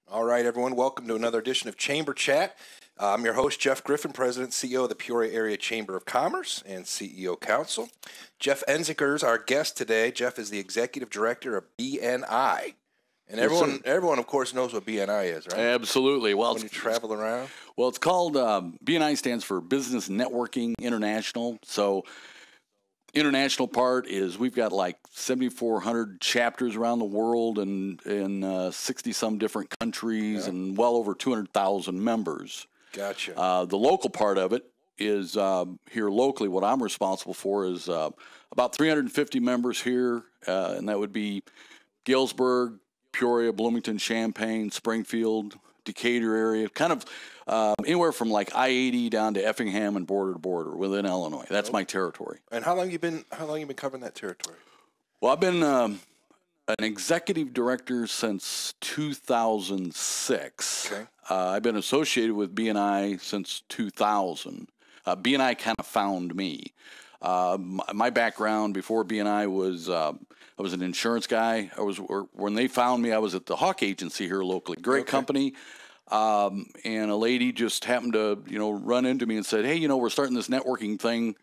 All right, everyone. Welcome to another edition of Chamber Chat. I'm your host, Jeff Griffin, President and CEO of the Peoria Area Chamber of Commerce and CEO Council. Jeff Ensinger is our guest today. Jeff is the Executive Director of BNI. And everyone, of course, knows what BNI is, right? Absolutely. Well, when you travel around? Well, it's called, BNI stands for Business Networking International. So international part is we've got like 7,400 chapters around the world and in 60-some different countries and well over 200,000 members. Gotcha. The local part of it is here locally. What I'm responsible for is about 350 members here, and that would be Galesburg, Peoria, Bloomington, Champaign, Springfield, Decatur area, kind of anywhere from like I-80 down to Effingham and border to border within Illinois. That's my territory. And how long you been covering that territory? Well, I've been an executive director since 2006. Okay. I've been associated with BNI since 2000. BNI kind of found me. My background before BNI was I was an insurance guy. When they found me, I was at the Hawk Agency here locally. Great company. And a lady just happened to, run into me and said, "Hey, we're starting this networking thing,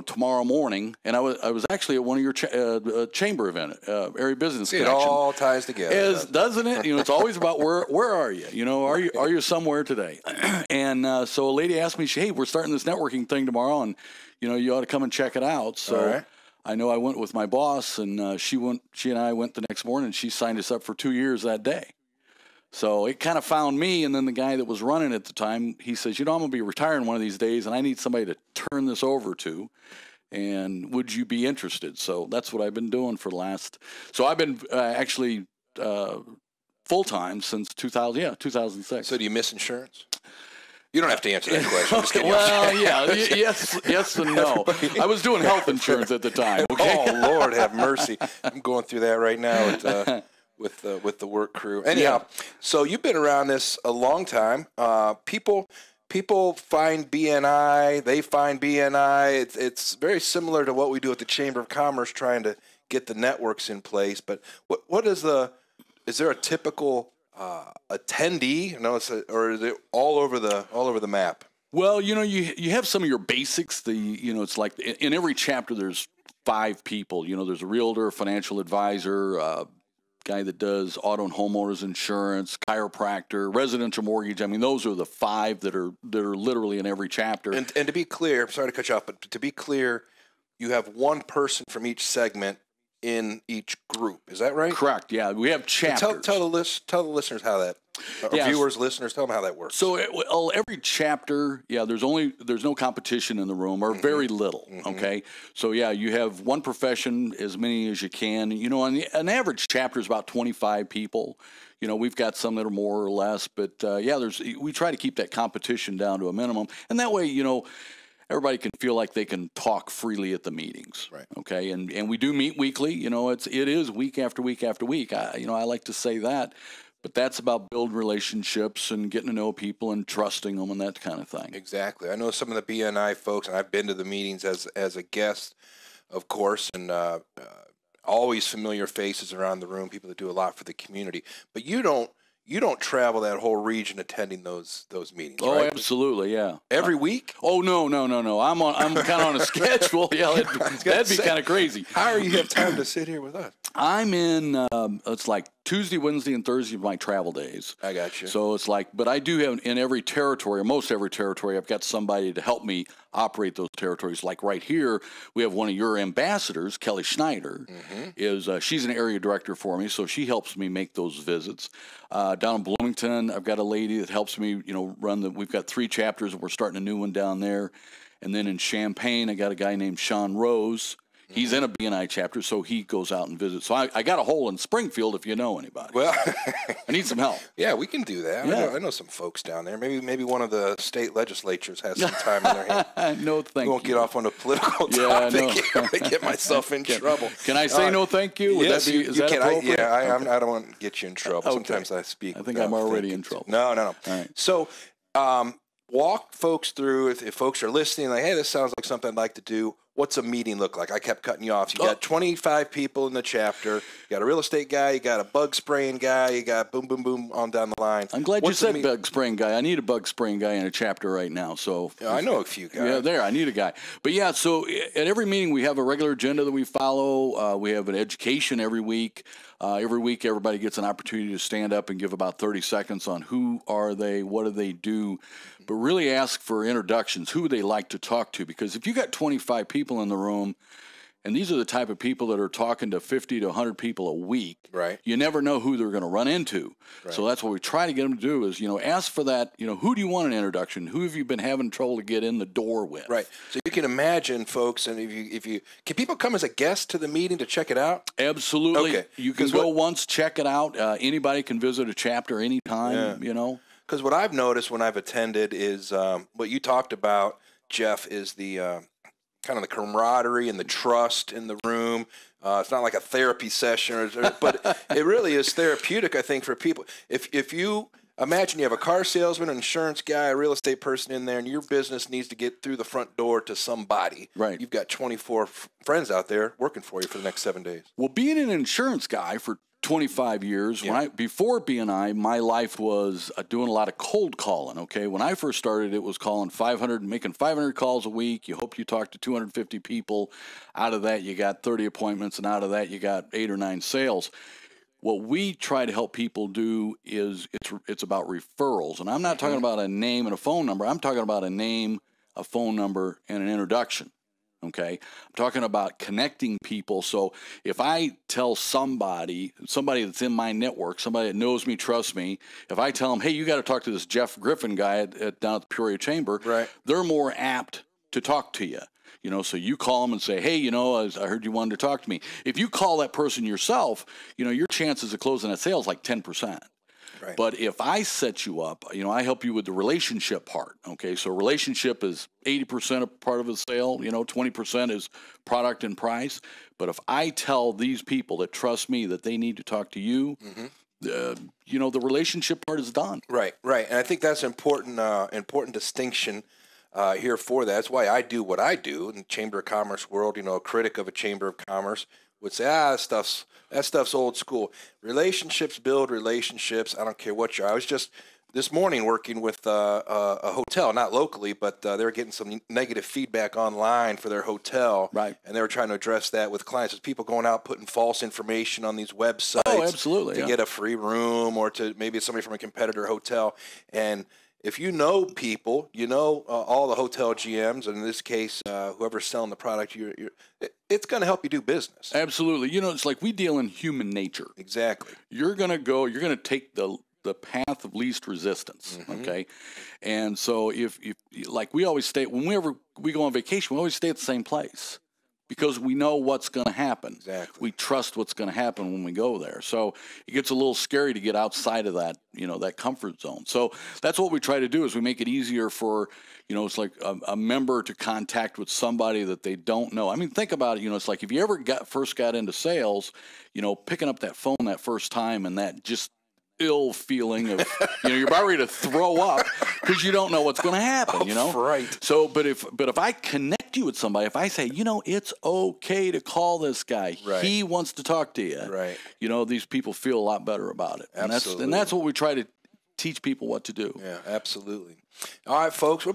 tomorrow morning." And I was actually at one of your chamber event, area business. It all ties together, doesn't it? It's always about where are you? Are you somewhere today? And so a lady asked me, "Hey, we're starting this networking thing tomorrow, and you ought to come and check it out." So I know I went with my boss, and she and I went the next morning. And she signed us up for 2 years that day. So it kind of found me, and then the guy that was running at the time, he says, "I'm going to be retiring one of these days, and I need somebody to turn this over to, and would you be interested?" So that's what I've been doing for the last. So I've been actually full-time since 2006. So do you miss insurance? You don't have to answer that question. I'm just kidding. Well, yes and no. I was doing health insurance at the time. Okay? Oh, Lord have mercy. I'm going through that right now with the work crew. Anyhow, so you've been around this a long time. People find BNI. They find BNI. It's very similar to what we do at the Chamber of Commerce, trying to get the networks in place. But is there a typical attendee? Or is it all over the map? Well, you have some of your basics. It's like in every chapter there's 5 people. There's a realtor, a financial advisor, guy that does auto and homeowners insurance, chiropractor, residential mortgage. I mean, those are the 5 that are literally in every chapter. And to be clear, I'm sorry to cut you off, but to be clear, you have one person from each segment in each group. Is that right? Correct. Yeah, we have chapters. Tell the listeners how that. Viewers, listeners, tell them how that works. So every chapter, there's no competition in the room, or very little. Okay, so you have one profession, as many as you can. An average chapter is about 25 people. We've got some that are more or less, but we try to keep that competition down to a minimum, and that way, everybody can feel like they can talk freely at the meetings. Right. Okay, and we do meet weekly. It is week after week after week. I like to say that. But that's about building relationships and getting to know people and trusting them and that kind of thing. Exactly. I know some of the BNI folks, and I've been to the meetings as a guest, of course, and always familiar faces around the room, people that do a lot for the community. But you don't travel that whole region attending those meetings, Oh, right? Absolutely, yeah. Every week? Oh, no. I'm kind of on a schedule. Yeah, that'd be kind of crazy. How do you have time to sit here with us? I'm in, it's like Tuesday, Wednesday, and Thursday of my travel days. I got you. So it's like, but I do have in every territory, or most every territory, I've got somebody to help me operate those territories. Like right here, we have one of your ambassadors, Kelly Schneider, she's an area director for me, so she helps me make those visits. Down in Bloomington, I've got a lady that helps me, we've got 3 chapters, and we're starting a new one down there. And then in Champaign, I got a guy named Sean Rose. He's in a BNI chapter, so he goes out and visits. So I got a hole in Springfield if you know anybody. Well, I need some help. Yeah, we can do that. Yeah. I know some folks down there. Maybe one of the state legislatures has some time in their hand. No, thank you. Won't get off on a political topic here to get myself in trouble. Can I say no, thank you? Yes, is that appropriate? I don't want to get you in trouble. Okay. Sometimes I speak. I think I'm already in trouble. No. All right. So, walk folks through if folks are listening, like, hey, this sounds like something I'd like to do. what's a meeting look like? I kept cutting you off. You got 25 people in the chapter. You got a real estate guy. You got a bug spraying guy. You got boom, boom, boom on down the line. I'm glad you said bug spraying guy. I need a bug spraying guy in a chapter right now. So yeah, I know a few guys. Yeah, I need a guy. But yeah, so at every meeting we have a regular agenda that we follow. We have an education every week. Every week everybody gets an opportunity to stand up and give about 30 seconds on who are they, what do they do, but really ask for introductions, who they like to talk to. Because if you got 25 people in the room, and these are the type of people that are talking to 50 to 100 people a week, right? You never know who they're going to run into. Right. So that's what we try to get them to do is, ask for that, who do you want an introduction? Who have you been having trouble to get in the door with? Right. So you can imagine, folks, and if you can people come as a guest to the meeting to check it out? Absolutely. Okay. You can go once, check it out. Anybody can visit a chapter anytime, Because what I've noticed when I've attended is what you talked about, Jeff, is the kind of the camaraderie and the trust in the room. It's not like a therapy session, but it really is therapeutic, I think, for people. If you imagine you have a car salesman, an insurance guy, a real estate person in there, and your business needs to get through the front door to somebody. Right. You've got 24 friends out there working for you for the next 7 days. Well, being an insurance guy for 25 years. Yeah. Before BNI, my life was doing a lot of cold calling. Okay, when I first started, it was making 500 calls a week. You hope you talk to 250 people. Out of that, you got 30 appointments, and out of that, you got 8 or 9 sales. What we try to help people do is it's about referrals, and I'm not talking about a name and a phone number. I'm talking about a name, a phone number, and an introduction. Okay, I'm talking about connecting people. So if I tell somebody that's in my network, somebody that knows me, trusts me, if I tell them, hey, you got to talk to this Jeff Griffin guy down at the Peoria Chamber, right, they're more apt to talk to you. So you call them and say, hey, I heard you wanted to talk to me. If you call that person yourself, your chances of closing that sale is like 10%. Right. But if I set you up, I help you with the relationship part. Okay, so relationship is 80% of part of a sale. 20% is product and price. But if I tell these people that trust me that they need to talk to you, the relationship part is done. Right, and I think that's important distinction here for that. That's why I do what I do in the Chamber of Commerce world. A critic of a Chamber of Commerce would say, that stuff's old school. Relationships build relationships. I don't care what you're. I was just this morning working with a hotel, not locally, but they were getting some negative feedback online for their hotel. Right. And they were trying to address that with clients. There's people going out putting false information on these websites. Oh, absolutely. To get a free room, or to maybe it's somebody from a competitor hotel. And if you know people, all the hotel GMs, and in this case, whoever's selling the product, it's going to help you do business. Absolutely. It's like we deal in human nature. Exactly. You're going to take the path of least resistance. Okay. And so if like we always stay, whenever we go on vacation, we always stay at the same place. Because we know what's going to happen. Exactly. We trust what's going to happen when we go there. So it gets a little scary to get outside of that, that comfort zone. So that's what we try to do is we make it easier for, it's like a member to contact with somebody that they don't know. I mean, think about it. It's like if you ever first got into sales, picking up that phone that first time and that just ill feeling of, you're about ready to throw up because you don't know what's going to happen, Right. So, but if I connect you with somebody, if I say, it's okay to call this guy, right, he wants to talk to you, right, these people feel a lot better about it. Absolutely. And that's what we try to teach people what to do. Yeah, absolutely. All right, folks, we're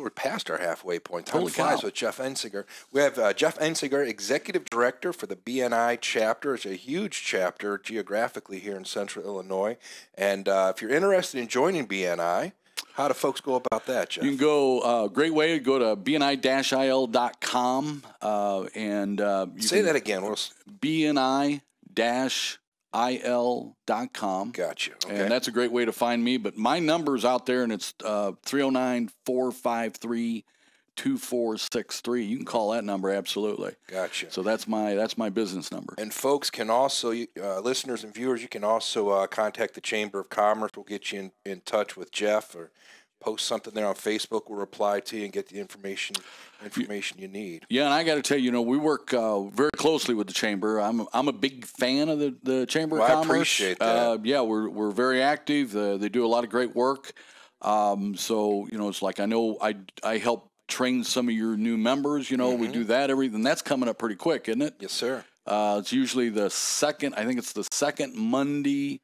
past our halfway point. Time flies with Jeff Ensinger. We have Jeff Ensinger, Executive Director for the BNI chapter. It's a huge chapter geographically here in Central Illinois. And if you're interested in joining BNI, how do folks go about that, Jeff? You can go, great way to go to bni-il.com. Say that again. bni-il.com. Gotcha. Okay. And that's a great way to find me. But my number's out there, and it's 309-453-2463. You can call that number, absolutely. Gotcha. So that's my business number. And folks can also, listeners and viewers, you can also contact the Chamber of Commerce. We'll get you in touch with Jeff, or post something there on Facebook. We'll reply to you and get the information you need. Yeah, and I got to tell you, we work very closely with the Chamber. I'm a big fan of the Chamber of Commerce. I appreciate that. Yeah, we're very active. They do a lot of great work. So it's like I know I help train some of your new members. You know, we do that and that's coming up pretty quick, isn't it? Yes, sir. It's usually the second Monday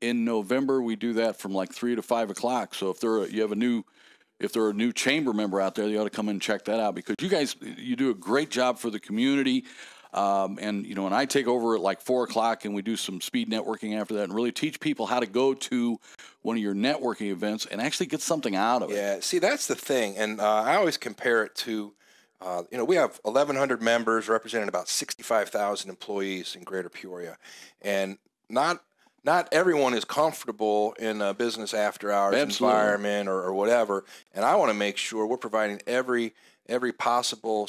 in November. We do that from like 3 to 5 o'clock. So if they're a new chamber member out there, they ought to come in and check that out, because you do a great job for the community. And, you know, and I take over at like 4 o'clock, and we do some speed networking after that and really teach people how to go to one of your networking events and actually get something out of it. Yeah, see, that's the thing. And I always compare it to, you know, we have 1,100 members representing about 65,000 employees in Greater Peoria. And not everyone is comfortable in a business after hours environment or whatever. And I want to make sure we're providing every possible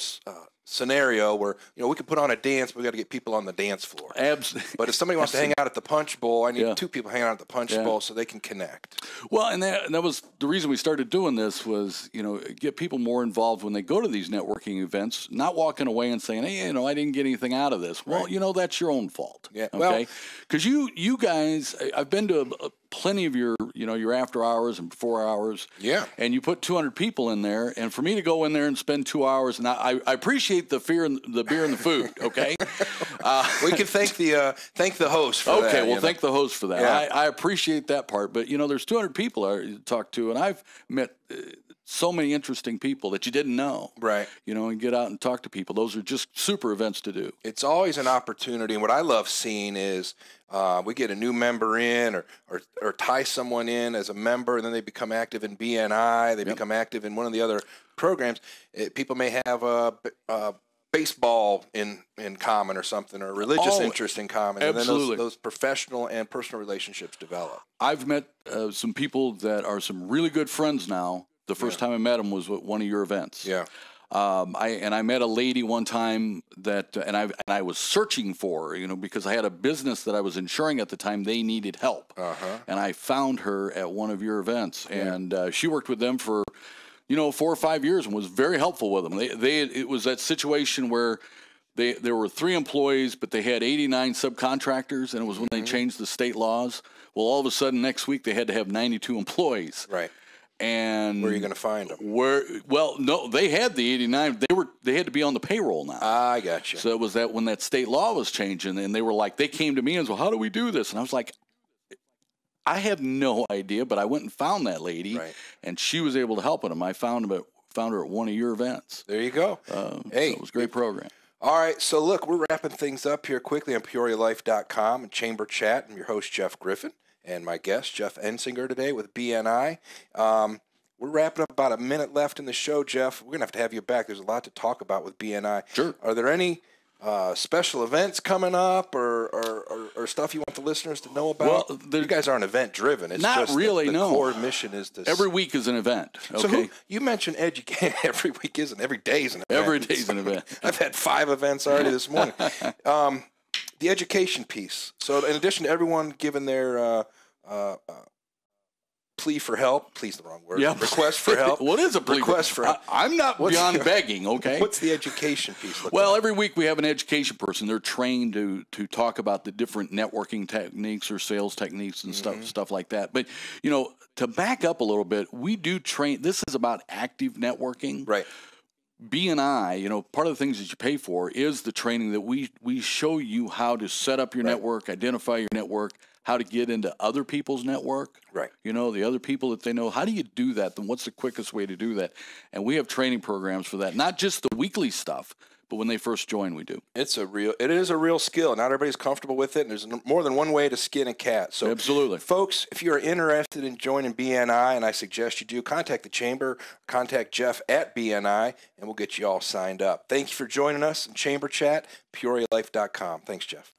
scenario where, you know, we can put on a dance, but we got to get people on the dance floor. Absolutely. But if somebody wants to hang out at the punch bowl, I need 2 people hanging out at the punch bowl so they can connect. Well, and that was the reason we started doing this was, you know, get people more involved when they go to these networking events, not walking away and saying, hey, you know, I didn't get anything out of this. Well, you know, that's your own fault. Yeah. Okay. Because you guys, I've been to plenty of your after hours and before hours. Yeah. And you put 200 people in there, and for me to go in there and spend 2 hours, and I appreciate the beer and the food. Okay. We can thank the host for that. Okay. Well, thank the host for that. Yeah. I appreciate that part, but you know, there's 200 people I talk to, and I've met so many interesting people that you didn't know. Right. You know, and get out and talk to people. Those are just super events to do. It's always an opportunity. And what I love seeing is we get a new member in or tie someone in as a member, and then they become active in BNI. They become active in one of the other programs. People may have a baseball in common or something, or religious interest in common. Absolutely. And then those professional and personal relationships develop. I've met some people that are some really good friends now. The first time I met them was at one of your events. Yeah. I met a lady one time that, and I was searching for her, you know, because I had a business that I was insuring at the time. They needed help. And I found her at one of your events, and she worked with them for, you know, 4 or 5 years and was very helpful with them. It was that situation where there were 3 employees, but they had 89 subcontractors, and it was when they changed the state laws. Well, all of a sudden next week they had to have 92 employees. Right. And where are you going to find them? Well, no, they had the 89. They had to be on the payroll now. I got you. So it was that when that state law was changing, and they were like, they came to me and said, well, how do we do this? And I was like, I have no idea, but I went and found that lady, and she was able to help them. I found her at one of your events. There you go. Hey, so it was a great program. All right, so look, we're wrapping things up here quickly on PeoriaLife.com and Chamber Chat. I'm your host, Jeff Griffin. And my guest, Jeff Ensinger, today with BNI. We're wrapping up, about a minute left in the show, Jeff. We're going to have you back. There's a lot to talk about with BNI. Sure. Are there any special events coming up or stuff you want the listeners to know about? Well, you guys aren't event-driven. It's not just really, the no. core mission is to... Every week is an event. Okay? So you mentioned education. Every week isn't. Every day is an event. Every day is an event. I've had 5 events already this morning. The education piece. So in addition to everyone giving their... plea for help. Please, the wrong word. Yeah. Request for help. What is a plea? Request for help. I'm not beyond begging, okay? What's the education piece look Well, like? every week we have an education person. They're trained to talk about the different networking techniques or sales techniques and stuff like that. But, you know, to back up a little bit, we do train. This is about active networking. Right. BNI, you know, part of the things that you pay for is the training that we show you how to set up your network, identify your network, how to get into other people's network. Right. You know, the other people that they know. How do you do that? Then what's the quickest way to do that? And we have training programs for that. Not just the weekly stuff, but when they first join, we do. It is a real skill. Not everybody's comfortable with it, and there's more than one way to skin a cat. So, absolutely, folks, if you are interested in joining BNI, and I suggest you do, contact the Chamber, contact Jeff at BNI, and we'll get you all signed up. Thank you for joining us in Chamber Chat, PeoriaLife.com. Thanks, Jeff.